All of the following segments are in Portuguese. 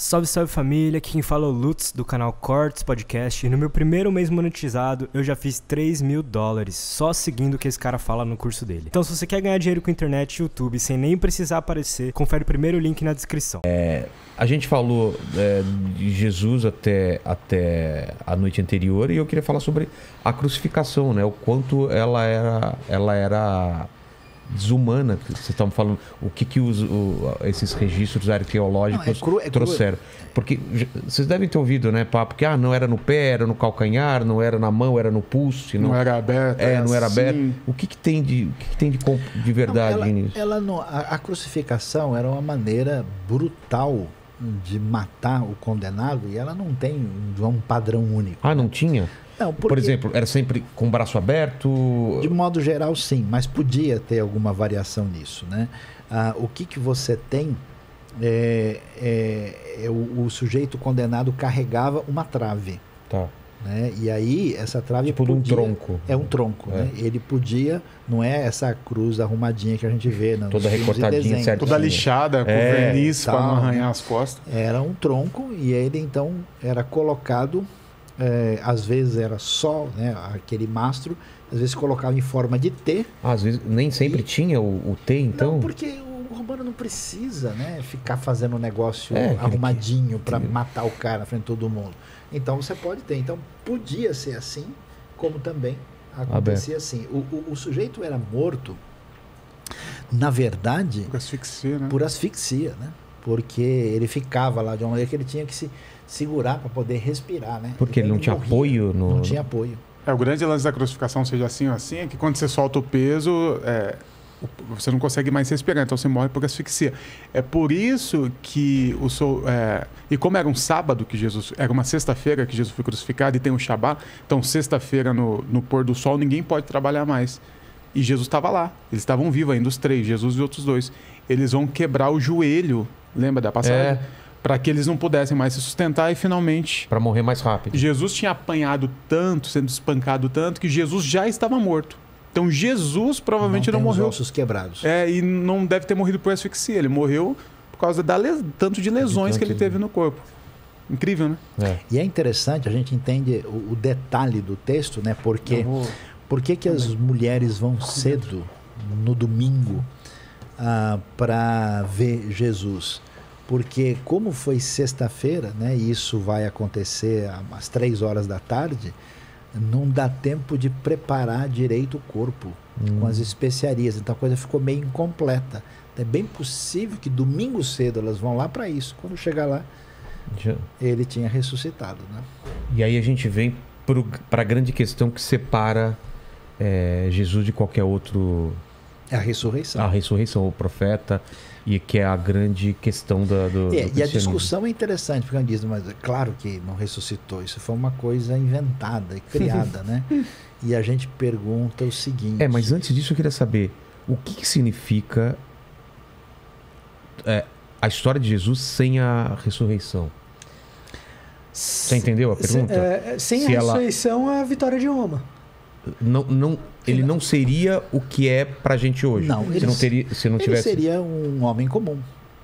Salve, salve família, aqui quem fala é o Lutz do canal Cortes Podcast e no meu primeiro mês monetizado eu já fiz $3.000 só seguindo o que esse cara fala no curso dele. Então se você quer ganhar dinheiro com internet e YouTube sem nem precisar aparecer, confere o primeiro link na descrição. A gente falou de Jesus até a noite anterior e eu queria falar sobre a crucificação, né? O quanto ela era desumana, que vocês estavam falando, o que esses registros arqueológicos trouxeram. Porque vocês devem ter ouvido, né, papo, que não era no pé, era no calcanhar, não era na mão, era no pulso. Não era aberto. Não era assim. aberto. O que tem de verdade nisso? A crucificação era uma maneira brutal de matar o condenado e ela não tem um padrão único. Não tinha? Não, Por exemplo, era sempre com o braço aberto? De modo geral, sim, mas podia ter alguma variação nisso, né? O que você tem o sujeito condenado carregava uma trave. Tá. Né? E aí, essa trave tipo podia... um tronco. É um tronco, né? Ele podia... Não é essa cruz arrumadinha que a gente vê. Não, toda recortadinha, certo? Toda lixada, com verniz para não arranhar as costas. Era um tronco e ele, então, era colocado... às vezes era só, né, aquele mastro, às vezes colocava em forma de T. Às vezes nem sempre tinha o T, então? Não, porque o romano não precisa, né, ficar fazendo um negócio arrumadinho para matar o cara na frente de todo mundo. Então você pode ter. Então podia ser assim, como também acontecia assim. O sujeito era morto, na verdade, por asfixia, né? Por asfixia, né? Porque ele ficava lá de uma maneira que ele tinha que se segurar para poder respirar, né? Porque ele não tinha apoio? Não tinha apoio. O grande lance da crucificação, seja assim ou assim, é que quando você solta o peso, você não consegue mais respirar, então você morre por asfixia. É por isso que e como era um sábado que Jesus... Era uma sexta-feira que Jesus foi crucificado e tem o Shabá, então sexta-feira no pôr do sol ninguém pode trabalhar mais. E Jesus estava lá. Eles estavam vivos ainda, os três, Jesus e outros dois. Eles vão quebrar o joelho, lembra da passagem? Para que eles não pudessem mais se sustentar e finalmente... Para morrer mais rápido. Jesus tinha apanhado tanto, sendo espancado tanto, que Jesus já estava morto. Então Jesus provavelmente não morreu. Os ossos quebrados. E não deve ter morrido por asfixia. Ele morreu por causa tanto de lesões que ele teve no corpo. Incrível, né? E é interessante, a gente entende o detalhe do texto, né? Porque por que as mulheres vão cedo no domingo para ver Jesus? Porque como foi sexta-feira, né, e isso vai acontecer às 3 horas da tarde, não dá tempo de preparar direito o corpo com as especiarias. Então a coisa ficou meio incompleta. É bem possível que domingo cedo elas vão lá para isso. Quando chegar lá, ele tinha ressuscitado. Né? E aí a gente vem para a grande questão que separa Jesus de qualquer outro... É a ressurreição. A ressurreição, o profeta... E que é a grande questão do e a discussão é interessante, porque diz, mas é claro que não ressuscitou, isso foi uma coisa inventada e criada, né? E a gente pergunta o seguinte... mas antes disso eu queria saber, o que significa a história de Jesus sem a ressurreição? Você entendeu a pergunta? Sem a ressurreição é a vitória de Roma. Ele não seria o que é pra gente hoje. Ele seria um homem comum.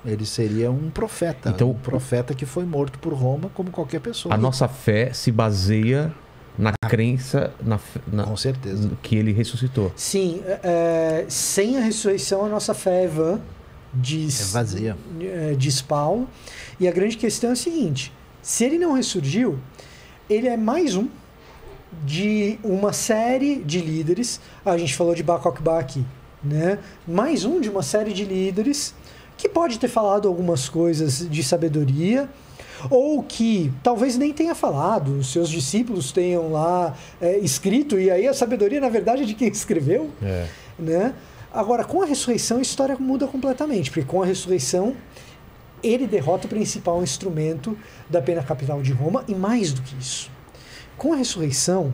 Ele seria um profeta. Então, um profeta que foi morto por Roma como qualquer pessoa. A nossa fé se baseia na crença com certeza. Que ele ressuscitou. Sim. Sem a ressurreição, a nossa fé é vã. Vazia. Diz Paulo. E a grande questão é a seguinte. Se ele não ressurgiu, ele é mais um de uma série de líderes. A gente falou de Bar Kokhba aqui, né? Mais um de uma série de líderes que pode ter falado algumas coisas de sabedoria ou que talvez nem tenha falado, os seus discípulos tenham lá escrito, e aí a sabedoria na verdade é de quem escreveu, né? Agora, com a ressurreição a história muda completamente, porque com a ressurreição ele derrota o principal instrumento da pena capital de Roma, e mais do que isso, com a ressurreição,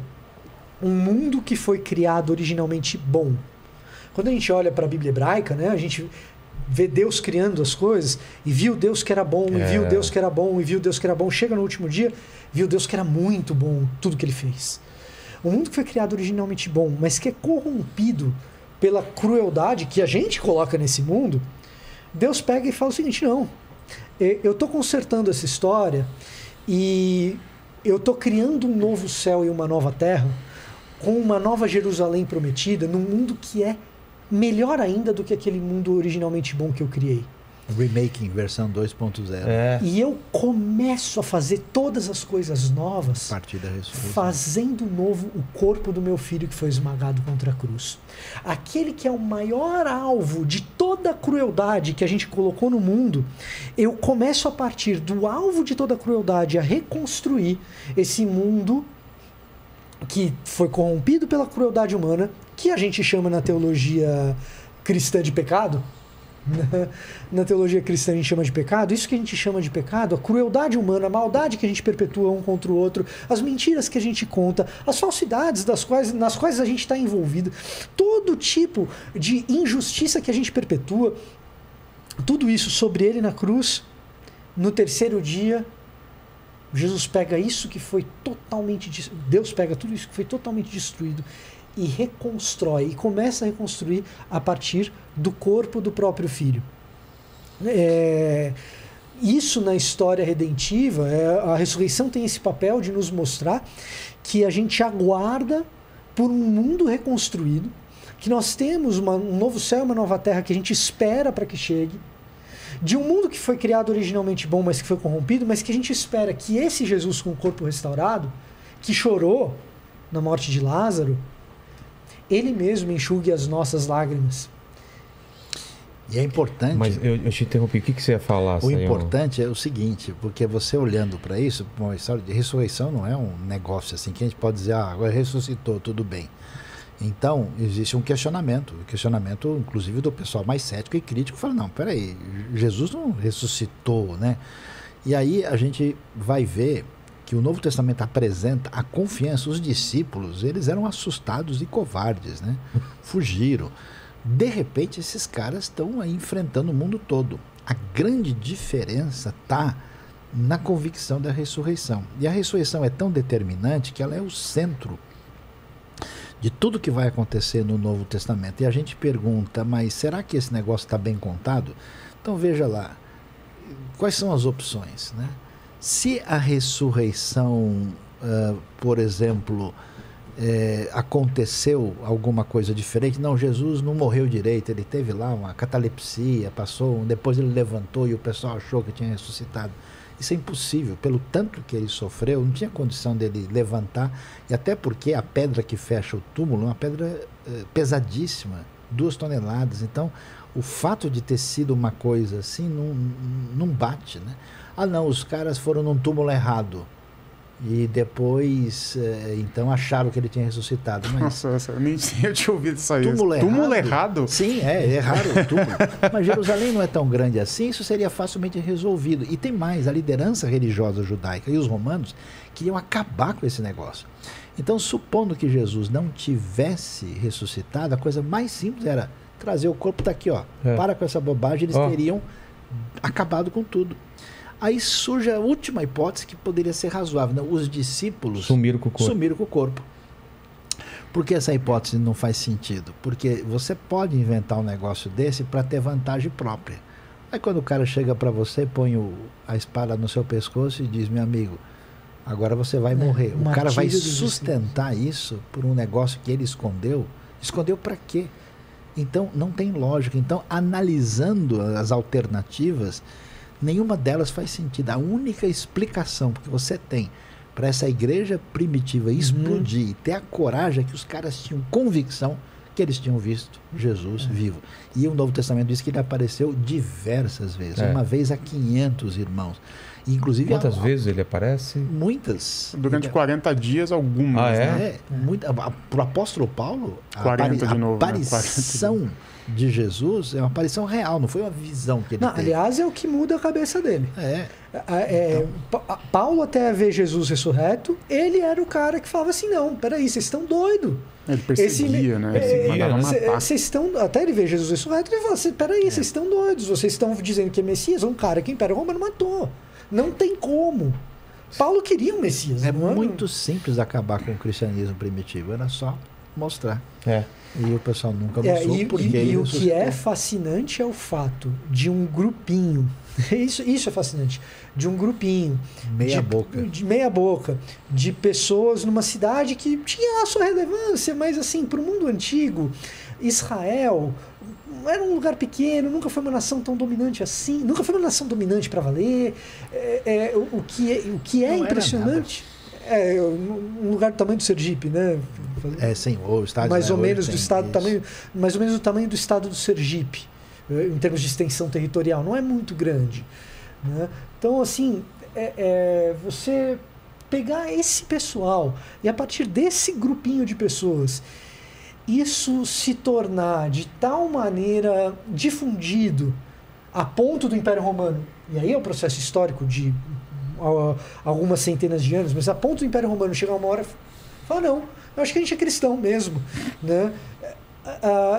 um mundo que foi criado originalmente bom. Quando a gente olha para a Bíblia hebraica, né, a gente vê Deus criando as coisas, e viu Deus que era bom, e viu Deus que era bom, e viu Deus que era bom. Chega no último dia, viu Deus que era muito bom, tudo que ele fez. Um mundo que foi criado originalmente bom, mas que é corrompido pela crueldade que a gente coloca nesse mundo, Deus pega e fala o seguinte, não, Eu estou consertando essa história e eu estou criando um novo céu e uma nova terra com uma nova Jerusalém prometida num mundo que é melhor ainda do que aquele mundo originalmente bom que eu criei. Remaking, versão 2.0. E eu começo a fazer todas as coisas novas A partir da ressurreição. fazendo novo o corpo do meu filho que foi esmagado contra a cruz. Aquele que é o maior alvo de toda a crueldade que a gente colocou no mundo, eu começo a partir do alvo de toda a crueldade a reconstruir esse mundo que foi corrompido pela crueldade humana, que a gente chama na teologia cristã de pecado. Na teologia cristã a gente chama de pecado. Isso que a gente chama de pecado, a crueldade humana, a maldade que a gente perpetua um contra o outro, as mentiras que a gente conta, as falsidades nas quais a gente está envolvido, todo tipo de injustiça que a gente perpetua, tudo isso sobre ele na cruz. No terceiro dia, Jesus pega isso que foi totalmente... Deus pega tudo isso que foi totalmente destruído e reconstrói, e começa a reconstruir a partir do corpo do próprio filho. Isso na história redentiva, a ressurreição tem esse papel de nos mostrar que a gente aguarda por um mundo reconstruído, que nós temos um novo céu e uma nova terra que a gente espera para que chegue, de um mundo que foi criado originalmente bom, mas que foi corrompido, mas que a gente espera que esse Jesus com o corpo restaurado, que chorou na morte de Lázaro, ele mesmo enxugue as nossas lágrimas. E é importante... Mas eu te interrompi, o que você ia falar? O importante é o seguinte, porque você olhando para isso, uma história de ressurreição não é um negócio assim, que a gente pode dizer, agora ressuscitou, tudo bem. Então, existe um questionamento, inclusive do pessoal mais cético e crítico, fala, não, peraí, Jesus não ressuscitou, né? E aí a gente vai ver que o Novo Testamento apresenta a confiança. Os discípulos, eles eram assustados e covardes, né? Fugiram. De repente, esses caras estão aí enfrentando o mundo todo. A grande diferença está na convicção da ressurreição. E a ressurreição é tão determinante que ela é o centro de tudo que vai acontecer no Novo Testamento. E a gente pergunta, mas será que esse negócio está bem contado? Então veja lá, quais são as opções, né? Se a ressurreição, por exemplo, aconteceu alguma coisa diferente, não, Jesus não morreu direito, ele teve lá uma catalepsia, depois ele levantou e o pessoal achou que tinha ressuscitado. Isso é impossível, pelo tanto que ele sofreu, não tinha condição dele levantar, e até porque a pedra que fecha o túmulo é uma pedra pesadíssima, 2 toneladas, então o fato de ter sido uma coisa assim não bate, né? Ah não, os caras foram num túmulo errado e depois então acharam que ele tinha ressuscitado. Mas nossa, eu nem eu tinha ouvido isso aí. Túmulo errado? Sim, é raro o túmulo. Mas Jerusalém não é tão grande assim, isso seria facilmente resolvido. E tem mais, a liderança religiosa judaica e os romanos queriam acabar com esse negócio. Então, supondo que Jesus não tivesse ressuscitado, a coisa mais simples era trazer o corpo, tá aqui, ó. Para com essa bobagem, eles teriam acabado com tudo. Aí surge a última hipótese que poderia ser razoável, né? Os discípulos sumiram com o corpo. Por que essa hipótese não faz sentido? Porque você pode inventar um negócio desse para ter vantagem própria. Aí quando o cara chega para você, põe a espada no seu pescoço e diz, meu amigo, agora você vai morrer. O cara vai sustentar isso por um negócio que ele escondeu. Escondeu para quê? Então não tem lógica. Então, analisando as alternativas, nenhuma delas faz sentido. A única explicação que você tem para essa igreja primitiva explodir e ter a coragem é que os caras tinham convicção que eles tinham visto Jesus vivo. E o Novo Testamento diz que ele apareceu diversas vezes, uma vez a 500 irmãos. E, inclusive, quantas vezes ele aparece? Muitas. Durante 40 dias, algumas. Né? Para o apóstolo Paulo, a aparição de Jesus é uma aparição real, não foi uma visão que ele teve. Aliás, é o que muda a cabeça dele. Paulo, até ver Jesus ressurreto, ele era o cara que falava assim, não, peraí, vocês estão doidos. Ele perseguia, né? Vocês estão, até ele ver Jesus ressurreto, ele fala assim, peraí, vocês estão doidos, vocês estão dizendo que é Messias, um cara que o Império Romano matou. Não tem como. Paulo queria um Messias. É muito simples acabar com o cristianismo primitivo, era só mostrar. E o pessoal nunca mostrou porque e o que é fascinante é o fato de um grupinho Isso é fascinante. De um grupinho. De meia boca. De pessoas numa cidade que tinha a sua relevância, mas assim, para o mundo antigo, Israel era um lugar pequeno, nunca foi uma nação tão dominante assim, nunca foi uma nação dominante para valer. O que é impressionante. Um lugar do tamanho do Sergipe, né? Sim, o estado mais ou menos do estado tamanho, mais ou menos do tamanho do estado do Sergipe, em termos de extensão territorial, não é muito grande, né? Então, assim, você pegar esse pessoal e a partir desse grupinho de pessoas, isso se tornar de tal maneira difundido a ponto do Império Romano, e aí é um processo histórico de algumas centenas de anos, mas a ponto do Império Romano chegar uma hora e falar, não, eu acho que a gente é cristão mesmo, né?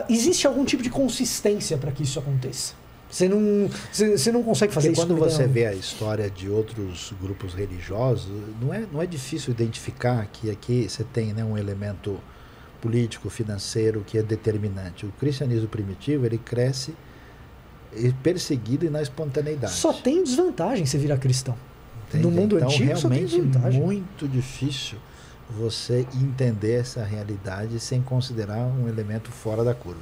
Existe algum tipo de consistência para que isso aconteça. Você não consegue fazer isso. Quando você vê a história de outros grupos religiosos, não é difícil identificar que aqui você tem, né, um elemento político, financeiro que é determinante. O cristianismo primitivo, ele cresce perseguido e na espontaneidade. Só tem desvantagem você virar cristão. Entende? No mundo então, antigo só tem desvantagem. É muito difícil você entender essa realidade sem considerar um elemento fora da curva.